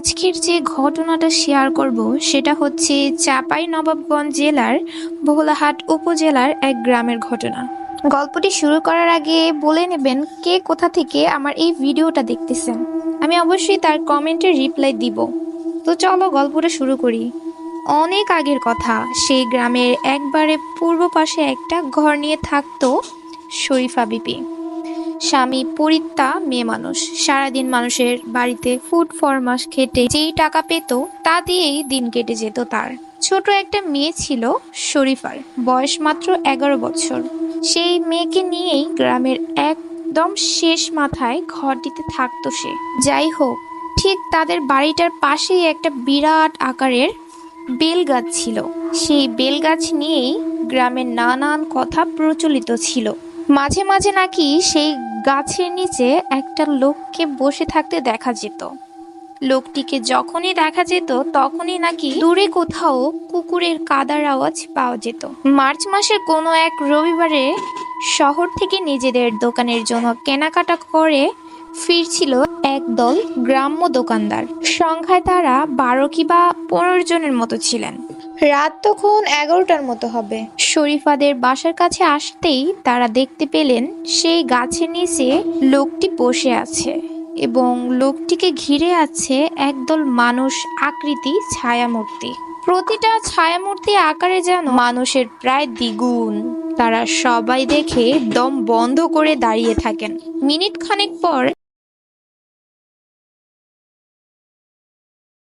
আজকের যে ঘটনাটা শেয়ার করব সেটা হচ্ছে চাঁপাইনবাবগঞ্জ জেলার ভোলাহাট উপজেলার এক গ্রামের ঘটনা। গল্পটি শুরু করার আগে বলে নেবেন কে কোথা থেকে আমার এই ভিডিওটা দেখতেছেন। আমি অবশ্যই তার কমেন্টের রিপ্লাই দিব। তো চলো গল্পটা শুরু করি। অনেক আগের কথা, সেই গ্রামের একবারে পূর্ব পাশে একটা ঘর নিয়ে থাকতো শরীফা বিবি। স্বামী পরিত্যা, মেয়ে মানুষ। সারাদিন মানুষের বাড়িতে ফুড ফরমাস খেটে যেই টাকা পেত তা দিয়েই দিন কেটে যেত তার। ছোট একটা মেয়ে ছিল শরীফার, বয়স মাত্র 11 বছর। সেই মেয়েকে নিয়েই গ্রামের একদম শেষ মাথায় ঘরটিতে থাকতো সে। যাই হোক, ঠিক তাদের বাড়িটার পাশেই একটা বিরাট আকারের বেল গাছ ছিল। সেই বেল গাছ নিয়েই গ্রামের নানান কথা প্রচলিত ছিল। মাঝে মাঝে নাকি সেই গাছের নিচে একটা লোককে বসে থাকতে দেখা যেত। লোকটিকে যখনই দেখা যেত তখনই নাকি দূরে কোথাও কুকুরের কাদার আওয়াজ পাওয়া যেত। মার্চ মাসের কোনো এক রবিবারে শহর থেকে নিজেদের দোকানের জন্য কেনাকাটা করে ফিরছিল একদল গ্রাম্য দোকানদার। সংখ্যায় তারা 12 কিংবা 15 জনের মতো ছিলেন। রাত তখন 11টার মতো হবে। শরীফাদের বাসার কাছে আসতেই তারা দেখতে পেলেন সেই গাছের নিচে লোকটি বসে আছে এবং লোকটিকে ঘিরে আছে একদল মানুষ আকৃতি ছায়ামূর্তি। প্রতিটা ছায়ামূর্তি আকারে যেন মানুষের প্রায় দ্বিগুণ। তারা সবাই দেখে দম বন্ধ করে দাঁড়িয়ে থাকেন। মিনিট খানেক পর